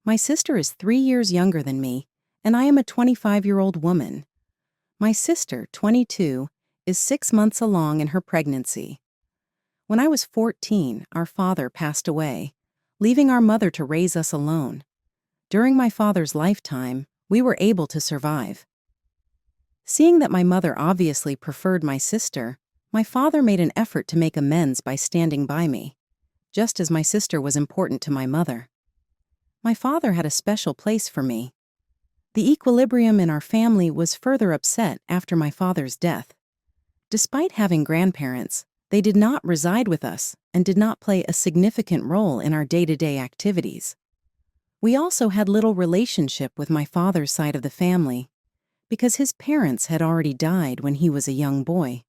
My sister is 3 years younger than me, and I am a 25-year-old woman. My sister, 22, is 6 months along in her pregnancy. When I was 14, our father passed away, leaving our mother to raise us alone. During my father's lifetime, we were able to survive. Seeing that my mother obviously preferred my sister, my father made an effort to make amends by standing by me, just as my sister was important to my mother. My father had a special place for me. The equilibrium in our family was further upset after my father's death. Despite having grandparents, they did not reside with us and did not play a significant role in our day-to-day activities. We also had little relationship with my father's side of the family because his parents had already died when he was a young boy.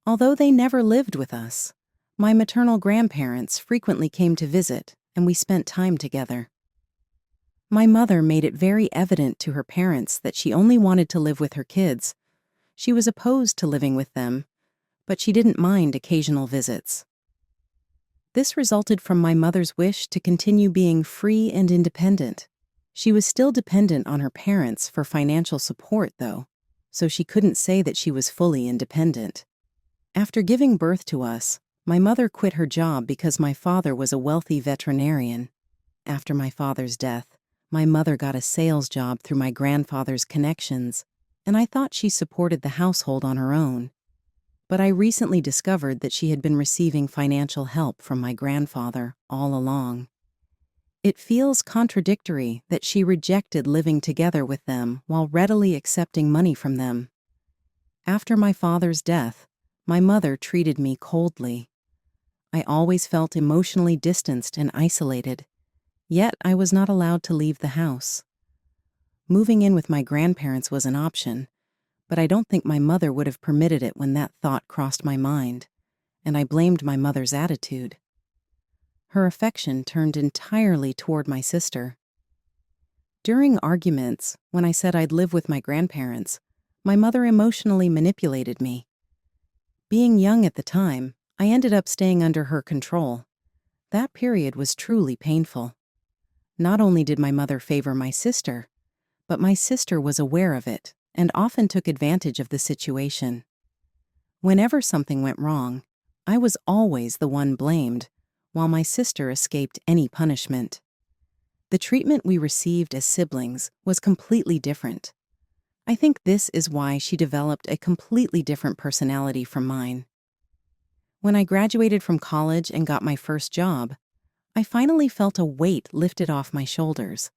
Although they never lived with us, my maternal grandparents frequently came to visit and we spent time together. My mother made it very evident to her parents that she only wanted to live with her kids. She was opposed to living with them, but she didn't mind occasional visits. This resulted from my mother's wish to continue being free and independent. She was still dependent on her parents for financial support, though, so she couldn't say that she was fully independent. After giving birth to us, my mother quit her job because my father was a wealthy veterinarian. After my father's death, my mother got a sales job through my grandfather's connections, and I thought she supported the household on her own. But I recently discovered that she had been receiving financial help from my grandfather all along. It feels contradictory that she rejected living together with them while readily accepting money from them. After my father's death, my mother treated me coldly. I always felt emotionally distanced and isolated, yet I was not allowed to leave the house. Moving in with my grandparents was an option, but I don't think my mother would have permitted it when that thought crossed my mind, and I blamed my mother's attitude. Her affection turned entirely toward my sister. During arguments, when I said I'd live with my grandparents, my mother emotionally manipulated me. Being young at the time, I ended up staying under her control. That period was truly painful. Not only did my mother favor my sister, but my sister was aware of it and often took advantage of the situation. Whenever something went wrong, I was always the one blamed, while my sister escaped any punishment. The treatment we received as siblings was completely different. I think this is why she developed a completely different personality from mine. When I graduated from college and got my first job, I finally felt a weight lifted off my shoulders.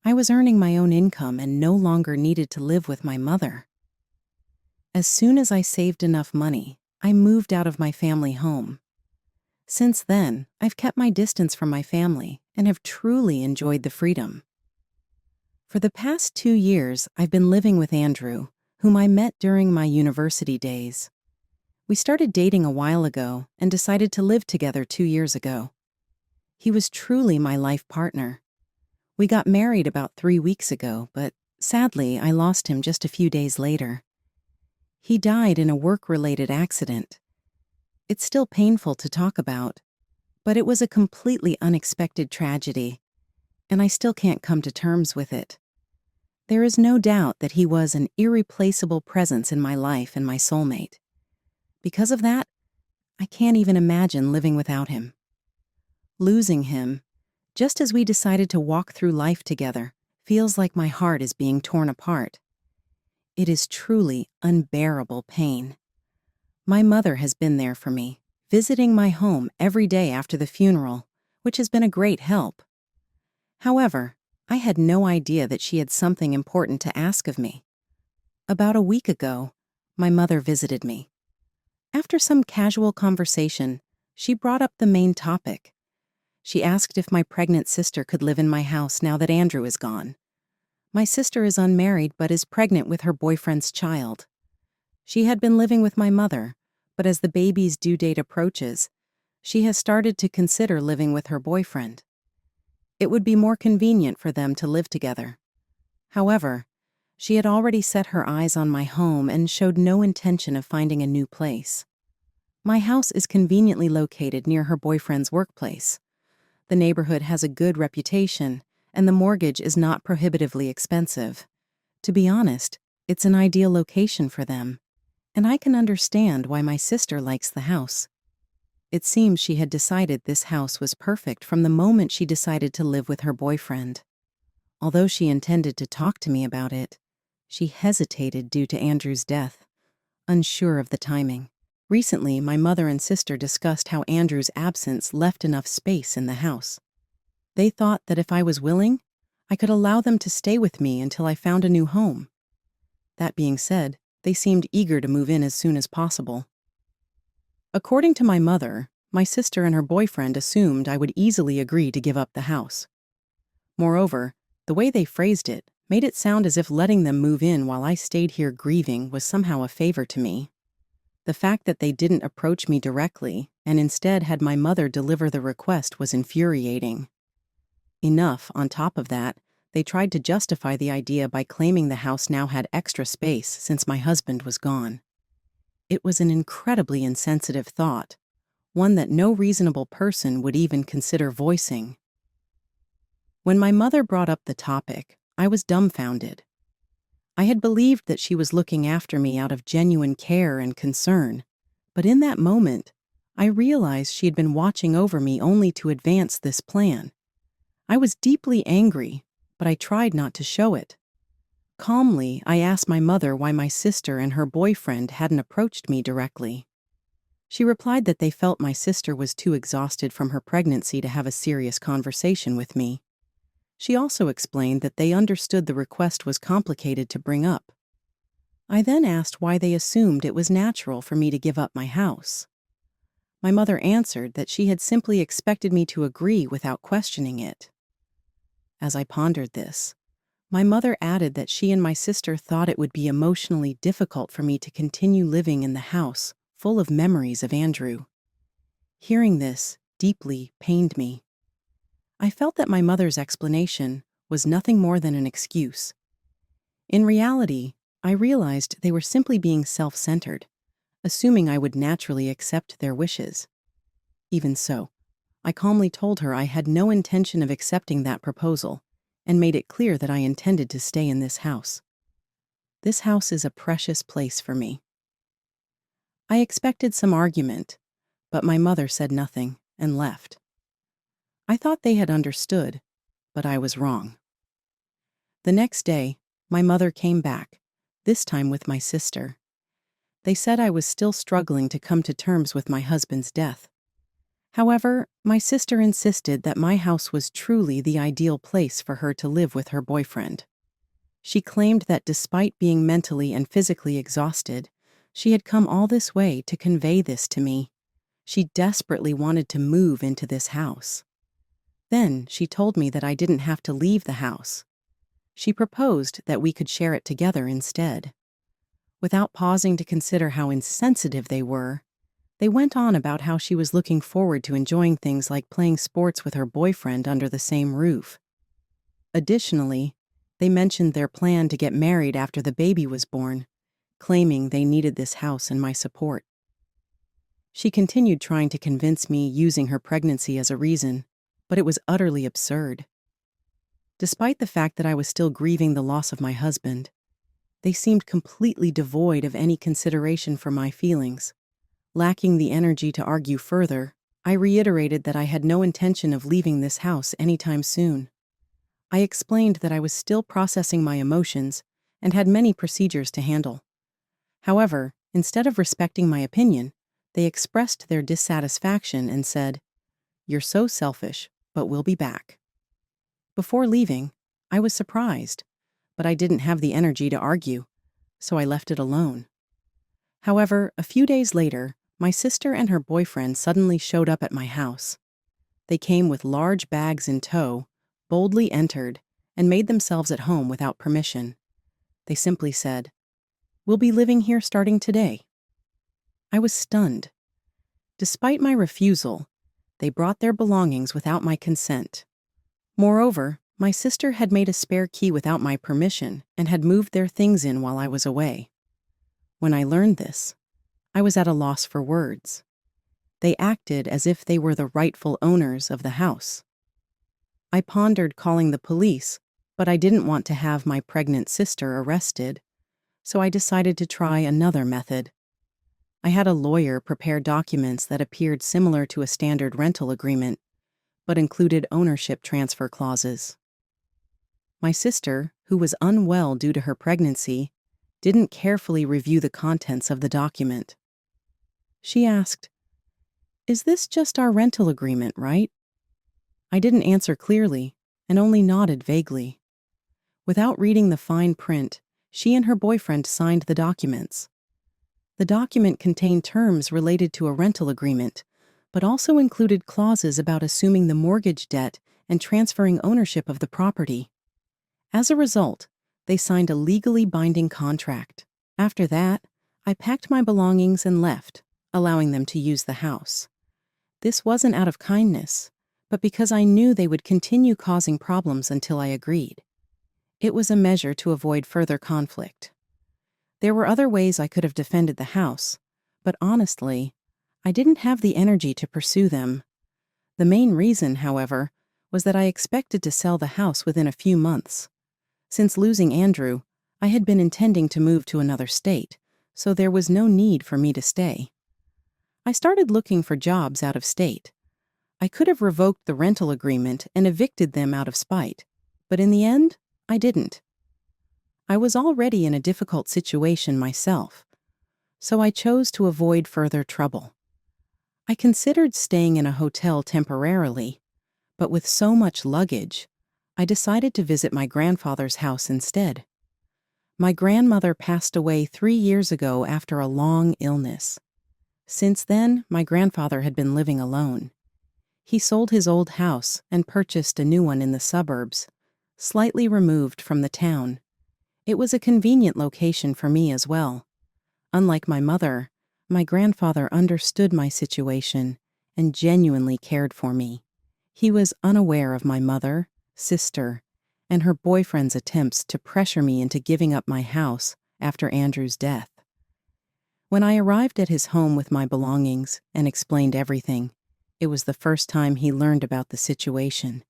I was earning my own income and no longer needed to live with my mother. As soon as I saved enough money, I moved out of my family home. Since then, I've kept my distance from my family and have truly enjoyed the freedom. For the past 2 years, I've been living with Andrew, whom I met during my university days. We started dating a while ago and decided to live together 2 years ago. He was truly my life partner. We got married about 3 weeks ago, but sadly, I lost him just a few days later. He died in a work-related accident. It's still painful to talk about, but it was a completely unexpected tragedy, and I still can't come to terms with it. There is no doubt that he was an irreplaceable presence in my life and my soulmate. Because of that, I can't even imagine living without him. Losing him, just as we decided to walk through life together, feels like my heart is being torn apart. It is truly unbearable pain. My mother has been there for me, visiting my home every day after the funeral, which has been a great help. However, I had no idea that she had something important to ask of me. About a week ago, my mother visited me. After some casual conversation, she brought up the main topic. She asked if my pregnant sister could live in my house now that Andrew is gone. My sister is unmarried but is pregnant with her boyfriend's child. She had been living with my mother, but as the baby's due date approaches, she has started to consider living with her boyfriend. It would be more convenient for them to live together. However, she had already set her eyes on my home and showed no intention of finding a new place. My house is conveniently located near her boyfriend's workplace. The neighborhood has a good reputation, and the mortgage is not prohibitively expensive. To be honest, it's an ideal location for them, and I can understand why my sister likes the house. It seems she had decided this house was perfect from the moment she decided to live with her boyfriend. Although she intended to talk to me about it, she hesitated due to Andrew's death, unsure of the timing. Recently, my mother and sister discussed how Andrew's absence left enough space in the house. They thought that if I was willing, I could allow them to stay with me until I found a new home. That being said, they seemed eager to move in as soon as possible. According to my mother, my sister and her boyfriend assumed I would easily agree to give up the house. Moreover, the way they phrased it made it sound as if letting them move in while I stayed here grieving was somehow a favor to me. The fact that they didn't approach me directly and instead had my mother deliver the request was infuriating. Enough, on top of that, they tried to justify the idea by claiming the house now had extra space since my husband was gone. It was an incredibly insensitive thought, one that no reasonable person would even consider voicing. When my mother brought up the topic, I was dumbfounded. I had believed that she was looking after me out of genuine care and concern, but in that moment, I realized she had been watching over me only to advance this plan. I was deeply angry, but I tried not to show it. Calmly, I asked my mother why my sister and her boyfriend hadn't approached me directly. She replied that they felt my sister was too exhausted from her pregnancy to have a serious conversation with me. She also explained that they understood the request was complicated to bring up. I then asked why they assumed it was natural for me to give up my house. My mother answered that she had simply expected me to agree without questioning it. As I pondered this, my mother added that she and my sister thought it would be emotionally difficult for me to continue living in the house full of memories of Andrew. Hearing this deeply pained me. I felt that my mother's explanation was nothing more than an excuse. In reality, I realized they were simply being self-centered, assuming I would naturally accept their wishes. Even so, I calmly told her I had no intention of accepting that proposal and made it clear that I intended to stay in this house. This house is a precious place for me. I expected some argument, but my mother said nothing and left. I thought they had understood, but I was wrong. The next day, my mother came back, this time with my sister. They said I was still struggling to come to terms with my husband's death. However, my sister insisted that my house was truly the ideal place for her to live with her boyfriend. She claimed that despite being mentally and physically exhausted, she had come all this way to convey this to me. She desperately wanted to move into this house. Then she told me that I didn't have to leave the house. She proposed that we could share it together instead. Without pausing to consider how insensitive they were, they went on about how she was looking forward to enjoying things like playing sports with her boyfriend under the same roof. Additionally, they mentioned their plan to get married after the baby was born, claiming they needed this house and my support. She continued trying to convince me using her pregnancy as a reason, but it was utterly absurd. Despite the fact that I was still grieving the loss of my husband, they seemed completely devoid of any consideration for my feelings. Lacking the energy to argue further, I reiterated that I had no intention of leaving this house anytime soon. I explained that I was still processing my emotions and had many procedures to handle. However, instead of respecting my opinion, they expressed their dissatisfaction and said, "You're so selfish, but we'll be back." Before leaving, I was surprised, but I didn't have the energy to argue, so I left it alone. However, a few days later, my sister and her boyfriend suddenly showed up at my house. They came with large bags in tow, boldly entered, and made themselves at home without permission. They simply said, "We'll be living here starting today." I was stunned. Despite my refusal, they brought their belongings without my consent. Moreover, my sister had made a spare key without my permission and had moved their things in while I was away. When I learned this, I was at a loss for words. They acted as if they were the rightful owners of the house. I pondered calling the police, but I didn't want to have my pregnant sister arrested, so I decided to try another method. I had a lawyer prepare documents that appeared similar to a standard rental agreement, but included ownership transfer clauses. My sister, who was unwell due to her pregnancy, didn't carefully review the contents of the document. She asked, "Is this just our rental agreement, right?" I didn't answer clearly and only nodded vaguely. Without reading the fine print, she and her boyfriend signed the documents. The document contained terms related to a rental agreement, but also included clauses about assuming the mortgage debt and transferring ownership of the property. As a result, they signed a legally binding contract. After that, I packed my belongings and left, allowing them to use the house. This wasn't out of kindness, but because I knew they would continue causing problems until I agreed. It was a measure to avoid further conflict. There were other ways I could have defended the house, but honestly, I didn't have the energy to pursue them. The main reason, however, was that I expected to sell the house within a few months. Since losing Andrew, I had been intending to move to another state, so there was no need for me to stay. I started looking for jobs out of state. I could have revoked the rental agreement and evicted them out of spite, but in the end, I didn't. I was already in a difficult situation myself, so I chose to avoid further trouble. I considered staying in a hotel temporarily, but with so much luggage, I decided to visit my grandfather's house instead. My grandmother passed away 3 years ago after a long illness. Since then, my grandfather had been living alone. He sold his old house and purchased a new one in the suburbs, slightly removed from the town. It was a convenient location for me as well. Unlike my mother, my grandfather understood my situation and genuinely cared for me. He was unaware of my mother, sister, and her boyfriend's attempts to pressure me into giving up my house after Andrew's death. When I arrived at his home with my belongings and explained everything, it was the first time he learned about the situation.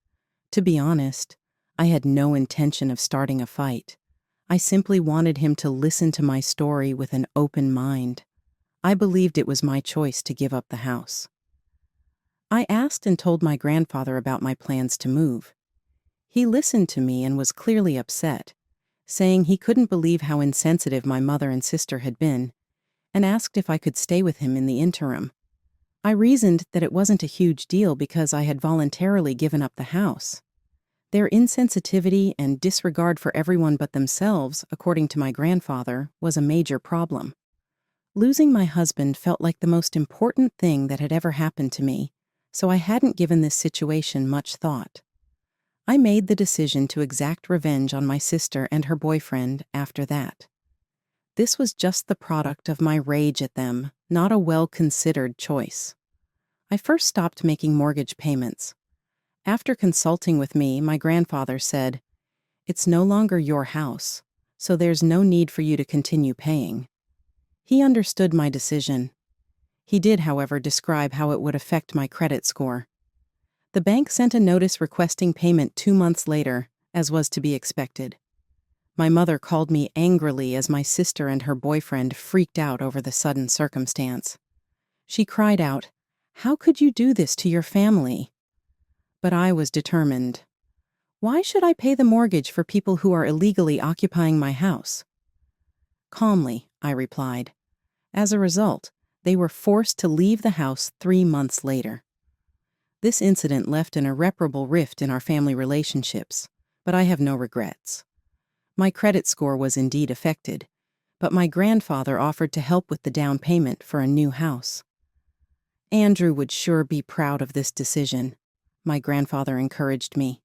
To be honest, I had no intention of starting a fight. I simply wanted him to listen to my story with an open mind. I believed it was my choice to give up the house. I asked and told my grandfather about my plans to move. He listened to me and was clearly upset, saying he couldn't believe how insensitive my mother and sister had been, and asked if I could stay with him in the interim. I reasoned that it wasn't a huge deal because I had voluntarily given up the house. Their insensitivity and disregard for everyone but themselves, according to my grandfather, was a major problem. Losing my husband felt like the most important thing that had ever happened to me, so I hadn't given this situation much thought. I made the decision to exact revenge on my sister and her boyfriend after that. This was just the product of my rage at them, not a well-considered choice. I first stopped making mortgage payments. After consulting with me, my grandfather said, "It's no longer your house, so there's no need for you to continue paying." He understood my decision. He did, however, describe how it would affect my credit score. The bank sent a notice requesting payment 2 months later, as was to be expected. My mother called me angrily as my sister and her boyfriend freaked out over the sudden circumstance. She cried out, "How could you do this to your family?" But I was determined. Why should I pay the mortgage for people who are illegally occupying my house? Calmly, I replied. As a result, they were forced to leave the house 3 months later. This incident left an irreparable rift in our family relationships, but I have no regrets. My credit score was indeed affected, but my grandfather offered to help with the down payment for a new house. Andrew would sure be proud of this decision, my grandfather encouraged me.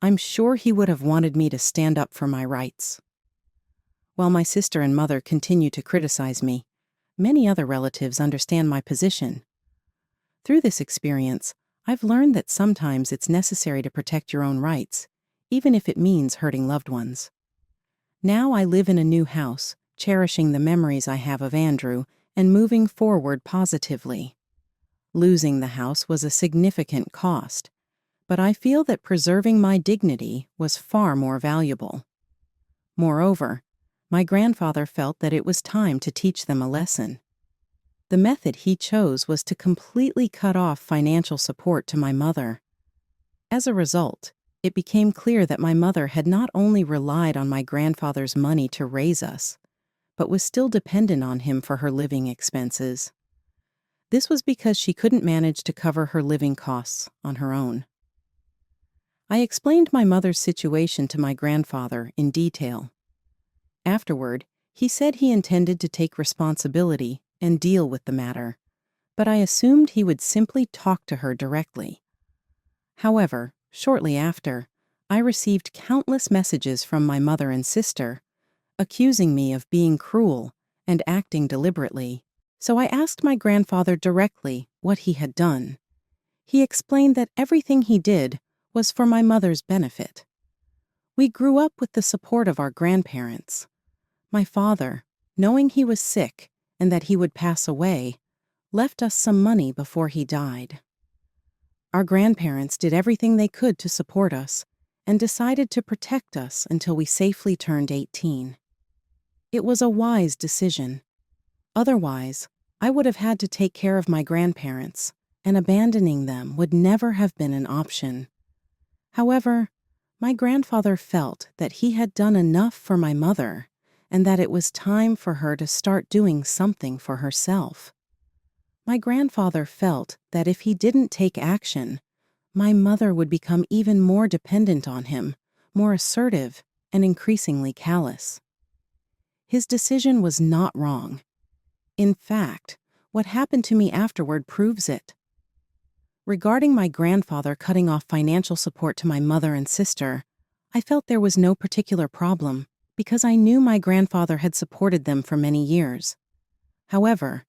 I'm sure he would have wanted me to stand up for my rights. While my sister and mother continue to criticize me, many other relatives understand my position. Through this experience, I've learned that sometimes it's necessary to protect your own rights, even if it means hurting loved ones. Now I live in a new house, cherishing the memories I have of Andrew and moving forward positively. Losing the house was a significant cost, but I feel that preserving my dignity was far more valuable. Moreover, my grandfather felt that it was time to teach them a lesson. The method he chose was to completely cut off financial support to my mother. As a result, it became clear that my mother had not only relied on my grandfather's money to raise us, but was still dependent on him for her living expenses. This was because she couldn't manage to cover her living costs on her own. I explained my mother's situation to my grandfather in detail. Afterward, he said he intended to take responsibility and deal with the matter, but I assumed he would simply talk to her directly. However, shortly after, I received countless messages from my mother and sister, accusing me of being cruel and acting deliberately, so I asked my grandfather directly what he had done. He explained that everything he did was for my mother's benefit. We grew up with the support of our grandparents. My father, knowing he was sick and that he would pass away, left us some money before he died. Our grandparents did everything they could to support us and decided to protect us until we safely turned 18. It was a wise decision. Otherwise, I would have had to take care of my grandparents, and abandoning them would never have been an option. However, my grandfather felt that he had done enough for my mother and that it was time for her to start doing something for herself. My grandfather felt that if he didn't take action, my mother would become even more dependent on him, more assertive, and increasingly callous. His decision was not wrong. In fact, what happened to me afterward proves it. Regarding my grandfather cutting off financial support to my mother and sister, I felt there was no particular problem because I knew my grandfather had supported them for many years. However,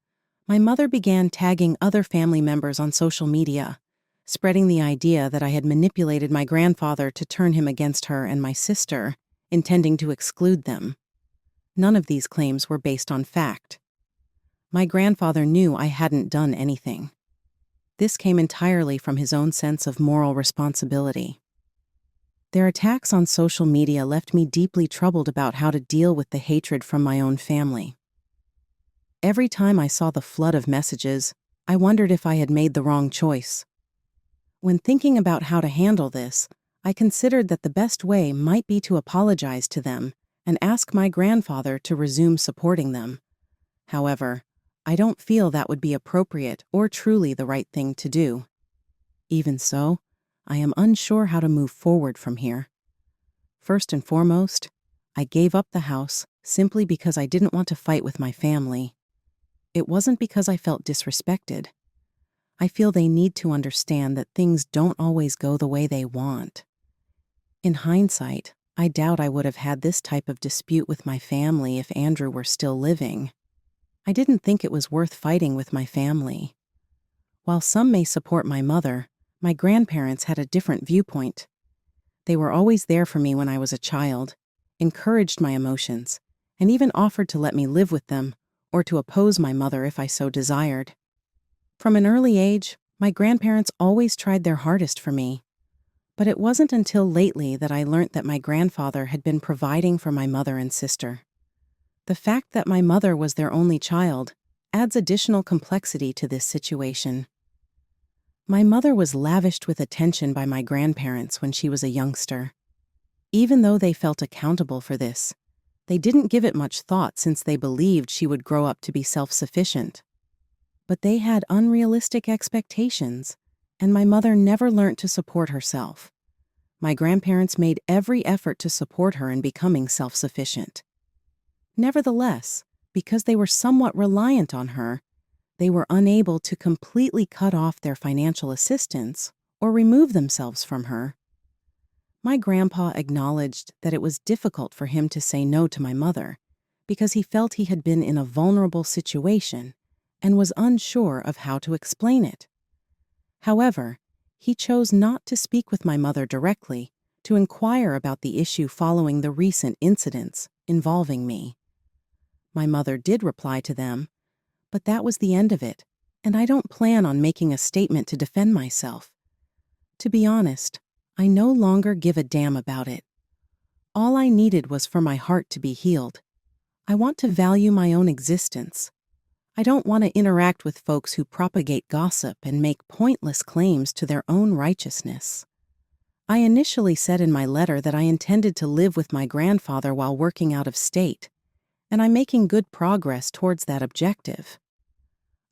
my mother began tagging other family members on social media, spreading the idea that I had manipulated my grandfather to turn him against her and my sister, intending to exclude them. None of these claims were based on fact. My grandfather knew I hadn't done anything. This came entirely from his own sense of moral responsibility. Their attacks on social media left me deeply troubled about how to deal with the hatred from my own family. Every time I saw the flood of messages, I wondered if I had made the wrong choice. When thinking about how to handle this, I considered that the best way might be to apologize to them and ask my grandfather to resume supporting them. However, I don't feel that would be appropriate or truly the right thing to do. Even so, I am unsure how to move forward from here. First and foremost, I gave up the house simply because I didn't want to fight with my family. It wasn't because I felt disrespected. I feel they need to understand that things don't always go the way they want. In hindsight, I doubt I would have had this type of dispute with my family if Andrew were still living. I didn't think it was worth fighting with my family. While some may support my mother, my grandparents had a different viewpoint. They were always there for me when I was a child, encouraged my emotions, and even offered to let me live with them or to oppose my mother if I so desired. From an early age, my grandparents always tried their hardest for me. But it wasn't until lately that I learned that my grandfather had been providing for my mother and sister. The fact that my mother was their only child adds additional complexity to this situation. My mother was lavished with attention by my grandparents when she was a youngster. Even though they felt accountable for this, they didn't give it much thought since they believed she would grow up to be self-sufficient. But they had unrealistic expectations, and my mother never learned to support herself. My grandparents made every effort to support her in becoming self-sufficient. Nevertheless, because they were somewhat reliant on her, they were unable to completely cut off their financial assistance or remove themselves from her. My grandpa acknowledged that it was difficult for him to say no to my mother because he felt he had been in a vulnerable situation and was unsure of how to explain it. However, he chose not to speak with my mother directly to inquire about the issue following the recent incidents involving me. My mother did reply to them, but that was the end of it, and I don't plan on making a statement to defend myself. To be honest, I no longer give a damn about it. All I needed was for my heart to be healed. I want to value my own existence. I don't want to interact with folks who propagate gossip and make pointless claims to their own righteousness. I initially said in my letter that I intended to live with my grandfather while working out of state, and I'm making good progress towards that objective.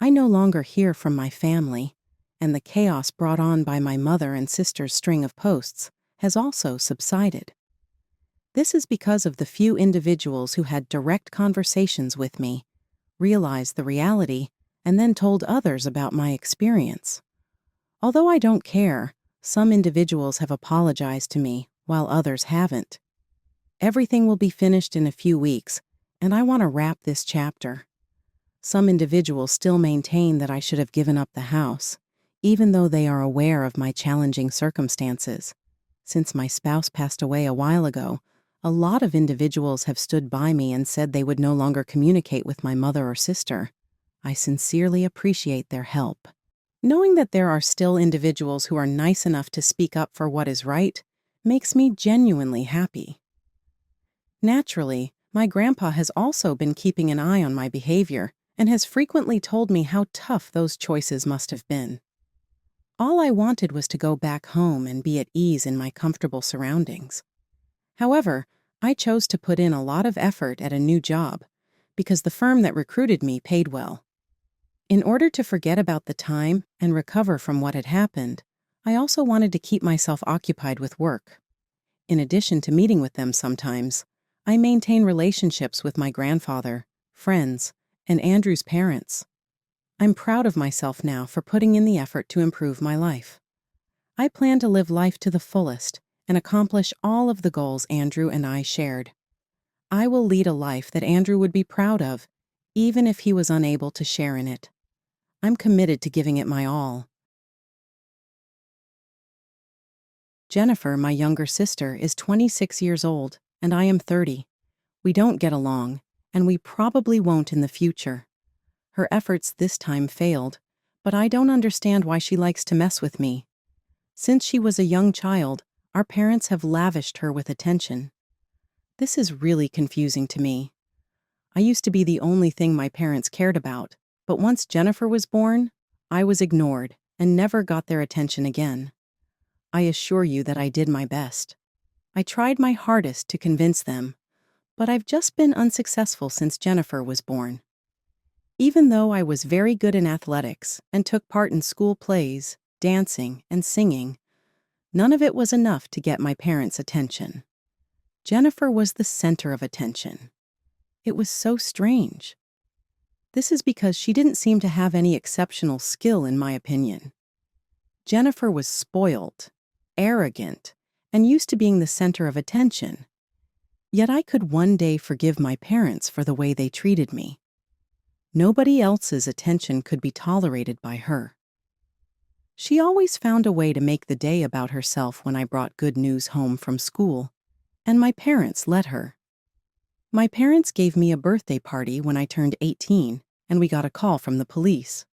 I no longer hear from my family, and the chaos brought on by my mother and sister's string of posts has also subsided. This is because of the few individuals who had direct conversations with me, realized the reality, and then told others about my experience. Although I don't care, some individuals have apologized to me, while others haven't. Everything will be finished in a few weeks, and I want to wrap this chapter. Some individuals still maintain that I should have given up the house, even though they are aware of my challenging circumstances. Since my spouse passed away a while ago, a lot of individuals have stood by me and said they would no longer communicate with my mother or sister. I sincerely appreciate their help. Knowing that there are still individuals who are nice enough to speak up for what is right makes me genuinely happy. Naturally, my grandpa has also been keeping an eye on my behavior and has frequently told me how tough those choices must have been. All I wanted was to go back home and be at ease in my comfortable surroundings. However, I chose to put in a lot of effort at a new job because the firm that recruited me paid well. In order to forget about the time and recover from what had happened, I also wanted to keep myself occupied with work. In addition to meeting with them sometimes, I maintain relationships with my grandfather, friends, and Andrew's parents. I'm proud of myself now for putting in the effort to improve my life. I plan to live life to the fullest and accomplish all of the goals Andrew and I shared. I will lead a life that Andrew would be proud of, even if he was unable to share in it. I'm committed to giving it my all. Jennifer, my younger sister, is 26 years old, and I am 30. We don't get along, and we probably won't in the future. Her efforts this time failed, but I don't understand why she likes to mess with me. Since she was a young child, our parents have lavished her with attention. This is really confusing to me. I used to be the only thing my parents cared about, but once Jennifer was born, I was ignored and never got their attention again. I assure you that I did my best. I tried my hardest to convince them, but I've just been unsuccessful since Jennifer was born. Even though I was very good in athletics and took part in school plays, dancing, and singing, none of it was enough to get my parents' attention. Jennifer was the center of attention. It was so strange. This is because she didn't seem to have any exceptional skill, in my opinion. Jennifer was spoiled, arrogant, and used to being the center of attention. Yet I could one day forgive my parents for the way they treated me. Nobody else's attention could be tolerated by her. She always found a way to make the day about herself when I brought good news home from school, and my parents let her. My parents gave me a birthday party when I turned 18, and we got a call from the police.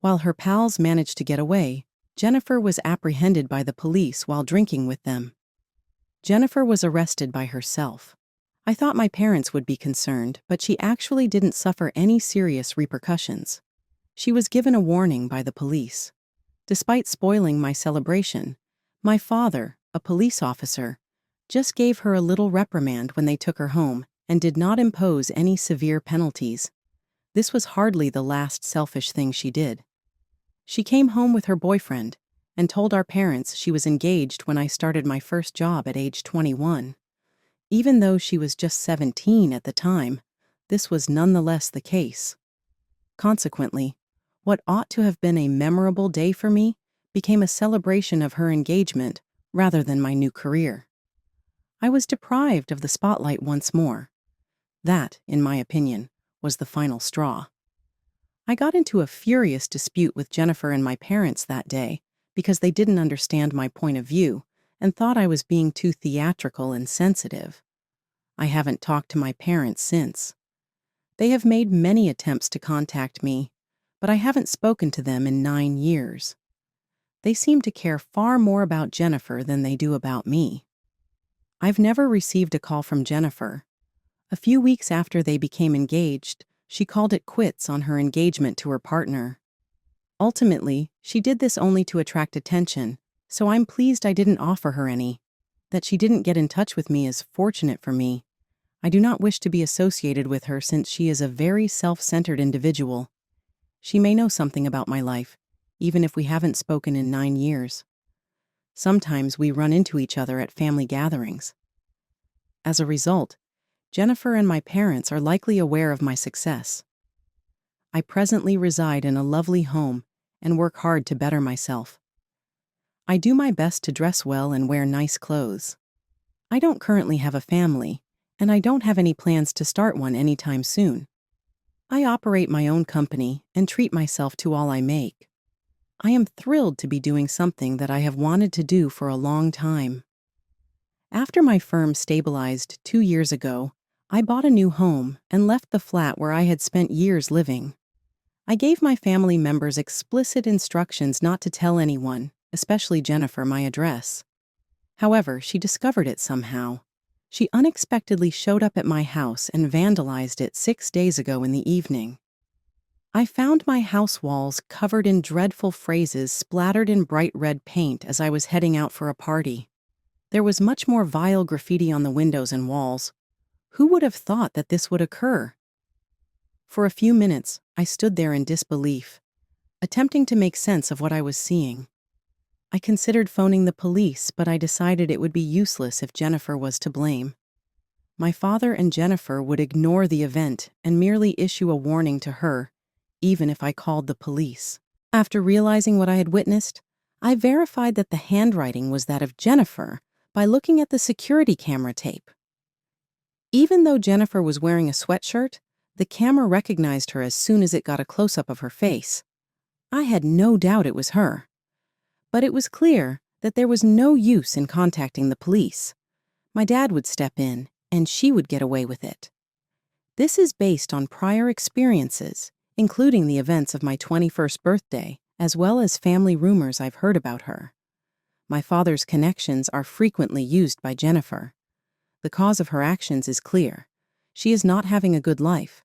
While her pals managed to get away, Jennifer was apprehended by the police while drinking with them. Jennifer was arrested by herself. I thought my parents would be concerned, but she actually didn't suffer any serious repercussions. She was given a warning by the police. Despite spoiling my celebration, my father, a police officer, just gave her a little reprimand when they took her home and did not impose any severe penalties. This was hardly the last selfish thing she did. She came home with her boyfriend and told our parents she was engaged when I started my first job at age 21. Even though she was just 17 at the time, this was nonetheless the case. Consequently, what ought to have been a memorable day for me became a celebration of her engagement rather than my new career. I was deprived of the spotlight once more. That, in my opinion, was the final straw. I got into a furious dispute with Jennifer and my parents that day because they didn't understand my point of view and thought I was being too theatrical and sensitive. I haven't talked to my parents since. They have made many attempts to contact me, but I haven't spoken to them in 9 years. they seem to care far more about Jennifer than they do about me. I've never received a call from Jennifer. A few weeks after they became engaged, she called it quits on her engagement to her partner. Ultimately, she did this only to attract attention, so I'm pleased I didn't offer her any. That she didn't get in touch with me is fortunate for me. I do not wish to be associated with her since she is a very self-centered individual. She may know something about my life, even if we haven't spoken in 9 years. Sometimes we run into each other at family gatherings. As a result, Jennifer and my parents are likely aware of my success. I presently reside in a lovely home and work hard to better myself. I do my best to dress well and wear nice clothes. I don't currently have a family, and I don't have any plans to start one anytime soon. I operate my own company and treat myself to all I make. I am thrilled to be doing something that I have wanted to do for a long time. After my firm stabilized 2 years ago, I bought a new home and left the flat where I had spent years living. I gave my family members explicit instructions not to tell anyone, especially Jennifer, my address. However, she discovered it somehow. She unexpectedly showed up at my house and vandalized it 6 days ago in the evening. I found my house walls covered in dreadful phrases splattered in bright red paint as I was heading out for a party. There was much more vile graffiti on the windows and walls. Who would have thought that this would occur? For a few minutes, I stood there in disbelief, attempting to make sense of what I was seeing. I considered phoning the police, but I decided it would be useless if Jennifer was to blame. My father and Jennifer would ignore the event and merely issue a warning to her, even if I called the police. After realizing what I had witnessed, I verified that the handwriting was that of Jennifer by looking at the security camera tape. Even though Jennifer was wearing a sweatshirt, the camera recognized her as soon as it got a close-up of her face. I had no doubt it was her. But it was clear that there was no use in contacting the police. My dad would step in, and she would get away with it. This is based on prior experiences, including the events of my 21st birthday, as well as family rumors I've heard about her. My father's connections are frequently used by Jennifer. The cause of her actions is clear. She is not having a good life.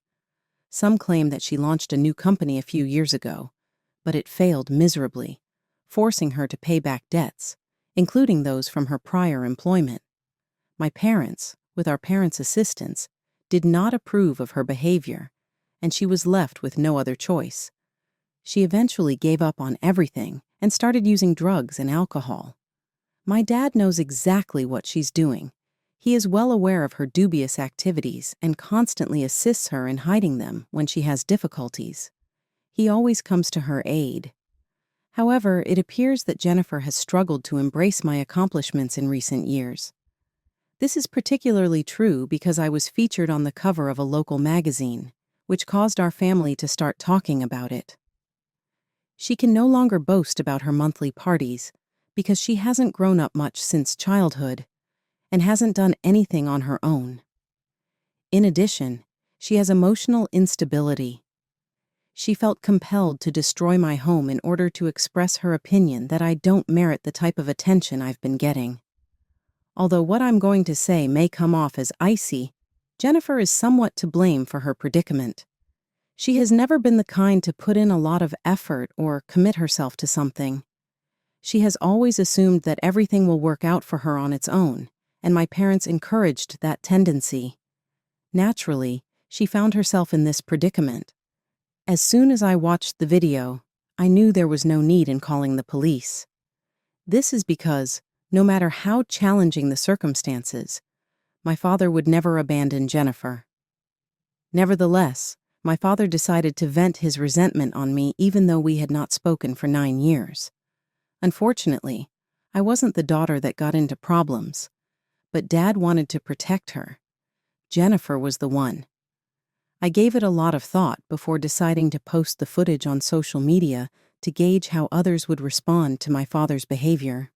Some claim that she launched a new company a few years ago, but it failed miserably, forcing her to pay back debts, including those from her prior employment. My parents, with our parents' assistance, did not approve of her behavior, and she was left with no other choice. She eventually gave up on everything and started using drugs and alcohol. My dad knows exactly what she's doing. He is well aware of her dubious activities and constantly assists her in hiding them when she has difficulties. He always comes to her aid. However, it appears that Jennifer has struggled to embrace my accomplishments in recent years. This is particularly true because I was featured on the cover of a local magazine, which caused our family to start talking about it. She can no longer boast about her monthly parties because she hasn't grown up much since childhood and hasn't done anything on her own. In addition, she has emotional instability. She felt compelled to destroy my home in order to express her opinion that I don't merit the type of attention I've been getting. Although what I'm going to say may come off as icy, Jennifer is somewhat to blame for her predicament. She has never been the kind to put in a lot of effort or commit herself to something. She has always assumed that everything will work out for her on its own, and my parents encouraged that tendency. Naturally, she found herself in this predicament. As soon as I watched the video, I knew there was no need in calling the police. This is because, no matter how challenging the circumstances, my father would never abandon Jennifer. Nevertheless, my father decided to vent his resentment on me even though we had not spoken for 9 years. Unfortunately, I wasn't the daughter that got into problems, but Dad wanted to protect her. Jennifer was the one. I gave it a lot of thought before deciding to post the footage on social media to gauge how others would respond to my father's behavior.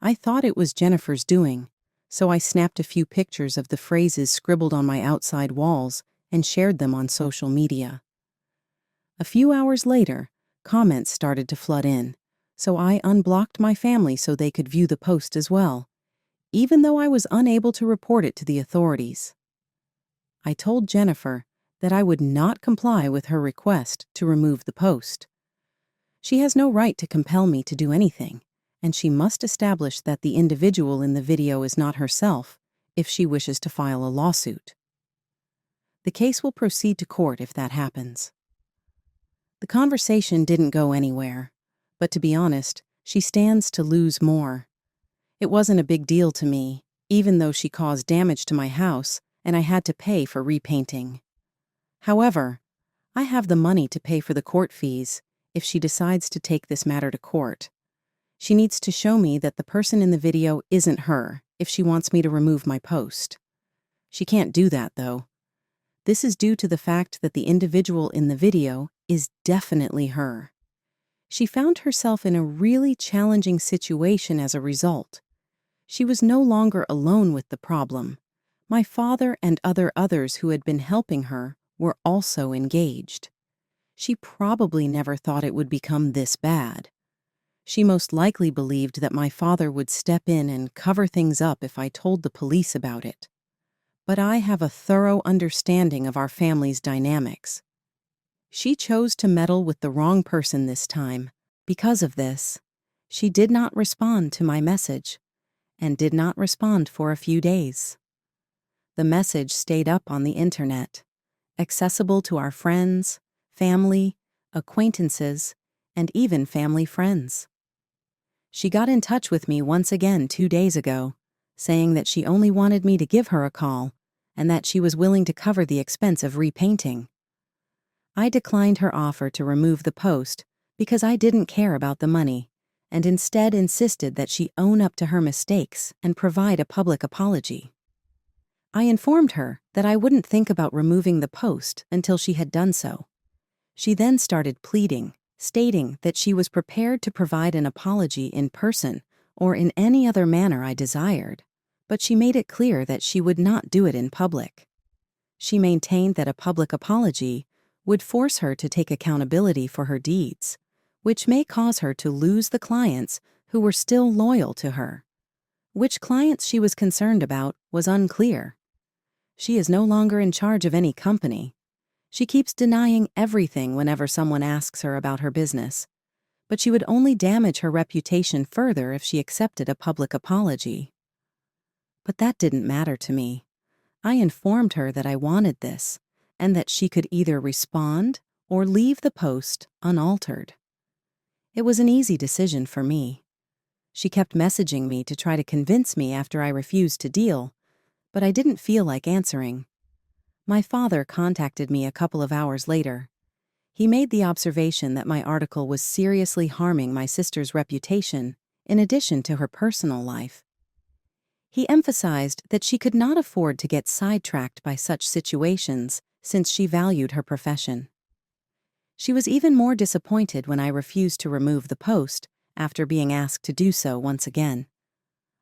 I thought it was Jennifer's doing, so I snapped a few pictures of the phrases scribbled on my outside walls and shared them on social media. A few hours later, comments started to flood in, so I unblocked my family so they could view the post as well, even though I was unable to report it to the authorities. I told Jennifer that I would not comply with her request to remove the post. She has no right to compel me to do anything, and she must establish that the individual in the video is not herself if she wishes to file a lawsuit. The case will proceed to court if that happens. The conversation didn't go anywhere, but to be honest, she stands to lose more. It wasn't a big deal to me, even though she caused damage to my house and I had to pay for repainting. However, I have the money to pay for the court fees if she decides to take this matter to court. She needs to show me that the person in the video isn't her if she wants me to remove my post. She can't do that, though. This is due to the fact that the individual in the video is definitely her. She found herself in a really challenging situation as a result. She was no longer alone with the problem. My father and others who had been helping her were also engaged. She probably never thought it would become this bad. She most likely believed that my father would step in and cover things up if I told the police about it. But I have a thorough understanding of our family's dynamics. She chose to meddle with the wrong person this time. Because of this, she did not respond to my message, and did not respond for a few days. The message stayed up on the internet, accessible to our friends, family, acquaintances, and even family friends. She got in touch with me once again 2 days ago, saying that she only wanted me to give her a call and that she was willing to cover the expense of repainting. I declined her offer to remove the post because I didn't care about the money, and instead insisted that she own up to her mistakes and provide a public apology. I informed her that I wouldn't think about removing the post until she had done so. She then started pleading, stating that she was prepared to provide an apology in person or in any other manner I desired, but she made it clear that she would not do it in public. She maintained that a public apology would force her to take accountability for her deeds, which may cause her to lose the clients who were still loyal to her. Which clients she was concerned about was unclear. She is no longer in charge of any company. She keeps denying everything whenever someone asks her about her business, but she would only damage her reputation further if she accepted a public apology. But that didn't matter to me. I informed her that I wanted this, and that she could either respond or leave the post unaltered. It was an easy decision for me. She kept messaging me to try to convince me after I refused to deal, but I didn't feel like answering. My father contacted me a couple of hours later. He made the observation that my article was seriously harming my sister's reputation, in addition to her personal life. He emphasized that she could not afford to get sidetracked by such situations since she valued her profession. She was even more disappointed when I refused to remove the post after being asked to do so once again.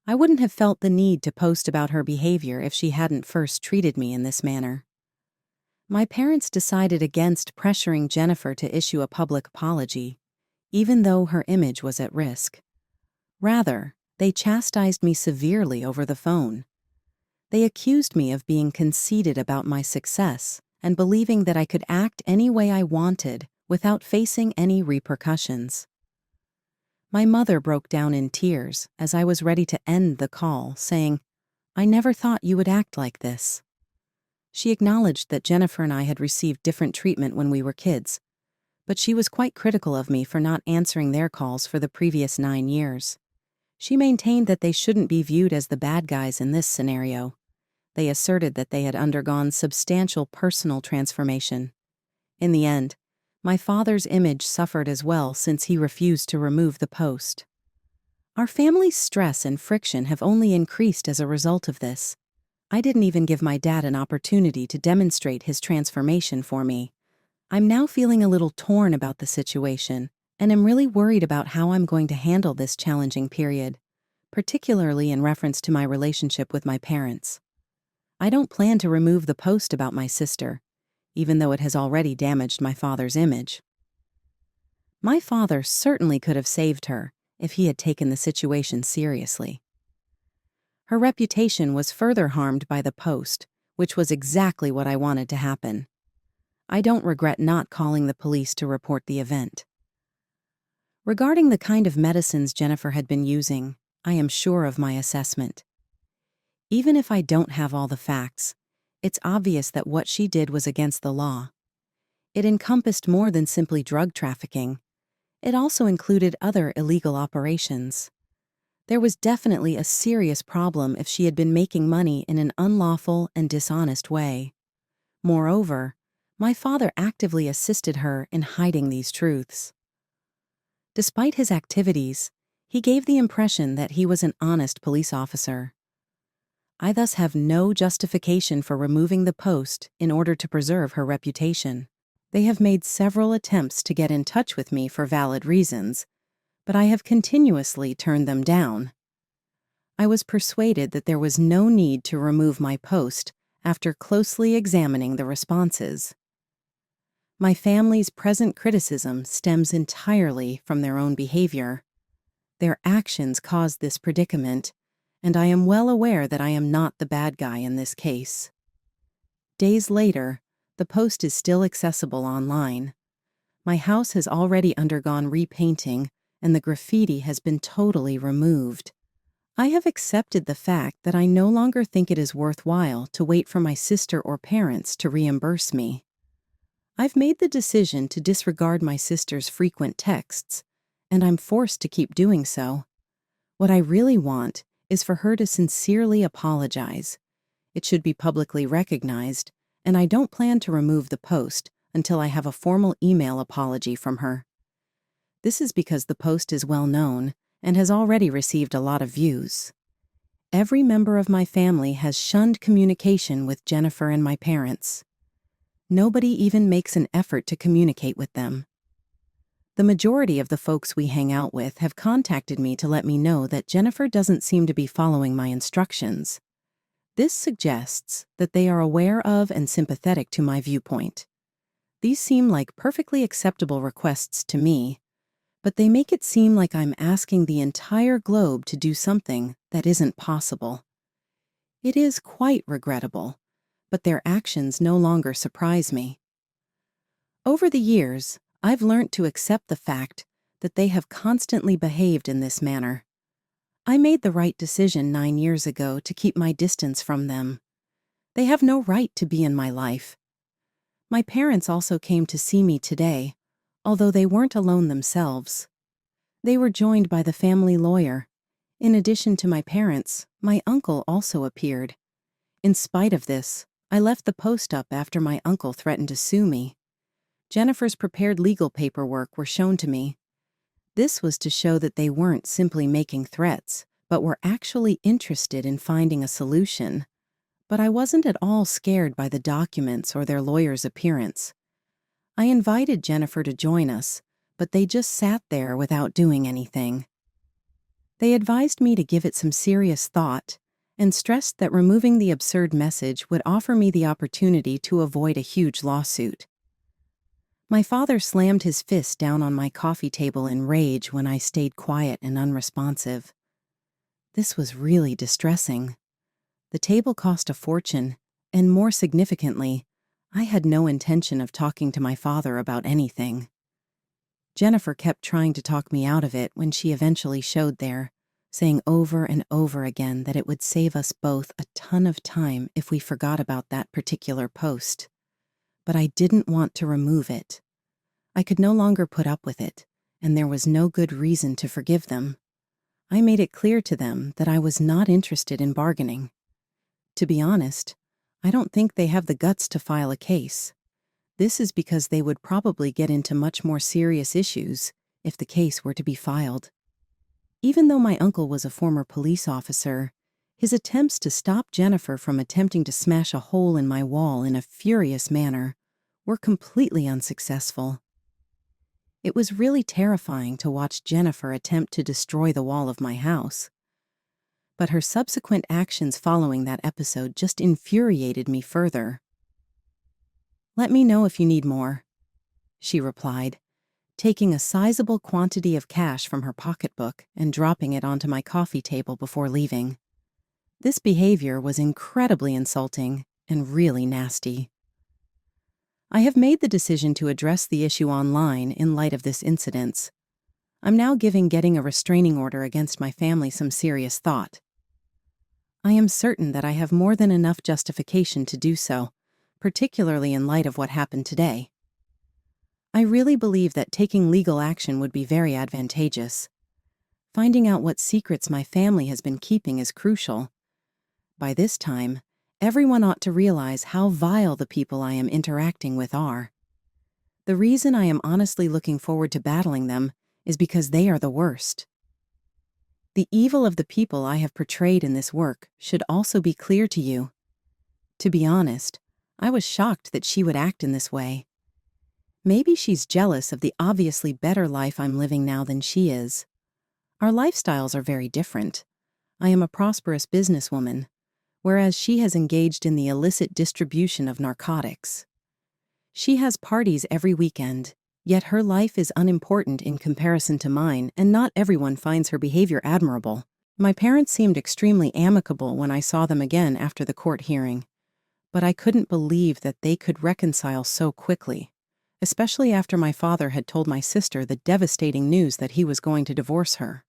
I wouldn't have felt the need to post about her behavior if she hadn't first treated me in this manner. My parents decided against pressuring Jennifer to issue a public apology, even though her image was at risk. Rather, they chastised me severely over the phone. They accused me of being conceited about my success and believing that I could act any way I wanted without facing any repercussions. My mother broke down in tears as I was ready to end the call, saying, "I never thought you would act like this." She acknowledged that Jennifer and I had received different treatment when we were kids, but she was quite critical of me for not answering their calls for the previous 9 years. She maintained that they shouldn't be viewed as the bad guys in this scenario. They asserted that they had undergone substantial personal transformation. In the end, my father's image suffered as well since he refused to remove the post. Our family's stress and friction have only increased as a result of this. I didn't even give my dad an opportunity to demonstrate his transformation for me. I'm now feeling a little torn about the situation, and am really worried about how I'm going to handle this challenging period, particularly in reference to my relationship with my parents. I don't plan to remove the post about my sister, even though it has already damaged my father's image. My father certainly could have saved her if he had taken the situation seriously. Her reputation was further harmed by the post, which was exactly what I wanted to happen. I don't regret not calling the police to report the event. Regarding the kind of medicines Jennifer had been using, I am sure of my assessment. Even if I don't have all the facts, it's obvious that what she did was against the law. It encompassed more than simply drug trafficking. It also included other illegal operations. There was definitely a serious problem if she had been making money in an unlawful and dishonest way. Moreover, my father actively assisted her in hiding these truths. Despite his activities, he gave the impression that he was an honest police officer. I thus have no justification for removing the post in order to preserve her reputation. They have made several attempts to get in touch with me for valid reasons, but I have continuously turned them down. I was persuaded that there was no need to remove my post after closely examining the responses. My family's present criticism stems entirely from their own behavior. Their actions caused this predicament, and I am well aware that I am not the bad guy in this case. Days later, the post is still accessible online. My house has already undergone repainting, and the graffiti has been totally removed. I have accepted the fact that I no longer think it is worthwhile to wait for my sister or parents to reimburse me. I've made the decision to disregard my sister's frequent texts, and I'm forced to keep doing so. What I really want is for her to sincerely apologize. It should be publicly recognized, and I don't plan to remove the post until I have a formal email apology from her. This is because the post is well known and has already received a lot of views. Every member of my family has shunned communication with Jennifer and my parents. Nobody even makes an effort to communicate with them. The majority of the folks we hang out with have contacted me to let me know that Jennifer doesn't seem to be following my instructions. This suggests that they are aware of and sympathetic to my viewpoint. These seem like perfectly acceptable requests to me, but they make it seem like I'm asking the entire globe to do something that isn't possible. It is quite regrettable, but their actions no longer surprise me. Over the years, I've learned to accept the fact that they have constantly behaved in this manner. I made the right decision 9 years ago to keep my distance from them. They have no right to be in my life. My parents also came to see me today, although they weren't alone themselves. They were joined by the family lawyer. In addition to my parents, my uncle also appeared. In spite of this, I left the post up after my uncle threatened to sue me. Jennifer's prepared legal paperwork were shown to me. This was to show that they weren't simply making threats, but were actually interested in finding a solution. But I wasn't at all scared by the documents or their lawyer's appearance. I invited Jennifer to join us, but they just sat there without doing anything. They advised me to give it some serious thought and stressed that removing the absurd message would offer me the opportunity to avoid a huge lawsuit. My father slammed his fist down on my coffee table in rage when I stayed quiet and unresponsive. This was really distressing. The table cost a fortune, and more significantly, I had no intention of talking to my father about anything. Jennifer kept trying to talk me out of it when she eventually showed there, saying over and over again that it would save us both a ton of time if we forgot about that particular post. But I didn't want to remove it. I could no longer put up with it, and there was no good reason to forgive them. I made it clear to them that I was not interested in bargaining. To be honest, I don't think they have the guts to file a case. This is because they would probably get into much more serious issues if the case were to be filed. Even though my uncle was a former police officer, his attempts to stop Jennifer from attempting to smash a hole in my wall in a furious manner were completely unsuccessful. It was really terrifying to watch Jennifer attempt to destroy the wall of my house. But her subsequent actions following that episode just infuriated me further. "Let me know if you need more," she replied, taking a sizable quantity of cash from her pocketbook and dropping it onto my coffee table before leaving. This behavior was incredibly insulting and really nasty. I have made the decision to address the issue online in light of this incident. I'm now giving getting a restraining order against my family some serious thought. I am certain that I have more than enough justification to do so, particularly in light of what happened today. I really believe that taking legal action would be very advantageous. Finding out what secrets my family has been keeping is crucial. By this time, everyone ought to realize how vile the people I am interacting with are. The reason I am honestly looking forward to battling them is because they are the worst. The evil of the people I have portrayed in this work should also be clear to you. To be honest, I was shocked that she would act in this way. Maybe she's jealous of the obviously better life I'm living now than she is. Our lifestyles are very different. I am a prosperous businesswoman, whereas she has engaged in the illicit distribution of narcotics. She has parties every weekend, yet her life is unimportant in comparison to mine, and not everyone finds her behavior admirable. My parents seemed extremely amicable when I saw them again after the court hearing, but I couldn't believe that they could reconcile so quickly, especially after my father had told my sister the devastating news that he was going to divorce her.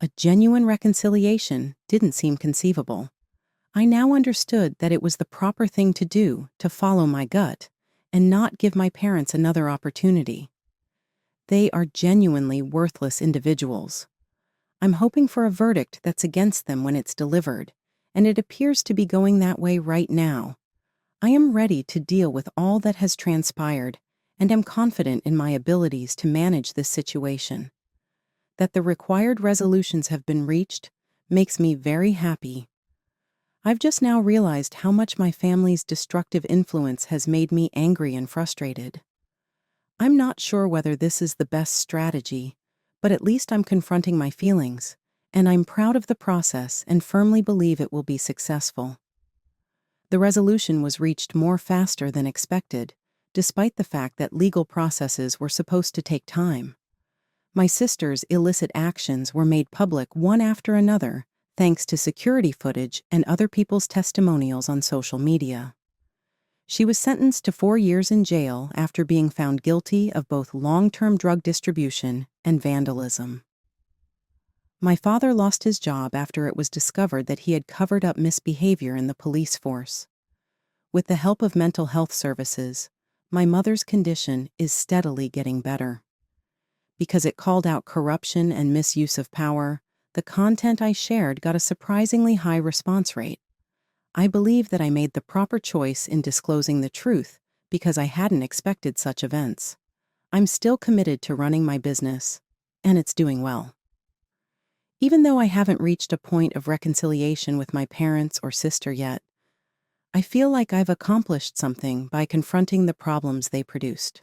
A genuine reconciliation didn't seem conceivable. I now understood that it was the proper thing to do to follow my gut and not give my parents another opportunity. They are genuinely worthless individuals. I'm hoping for a verdict that's against them when it's delivered, and it appears to be going that way right now. I am ready to deal with all that has transpired and am confident in my abilities to manage this situation. That the required resolutions have been reached makes me very happy. I've just now realized how much my family's destructive influence has made me angry and frustrated. I'm not sure whether this is the best strategy, but at least I'm confronting my feelings, and I'm proud of the process and firmly believe it will be successful. The resolution was reached more faster than expected, despite the fact that legal processes were supposed to take time. My sister's illicit actions were made public one after another, thanks to security footage and other people's testimonials on social media. She was sentenced to 4 years in jail after being found guilty of both long-term drug distribution and vandalism. My father lost his job after it was discovered that he had covered up misbehavior in the police force. With the help of mental health services, my mother's condition is steadily getting better. Because it called out corruption and misuse of power, the content I shared got a surprisingly high response rate. I believe that I made the proper choice in disclosing the truth because I hadn't expected such events. I'm still committed to running my business, and it's doing well. Even though I haven't reached a point of reconciliation with my parents or sister yet, I feel like I've accomplished something by confronting the problems they produced.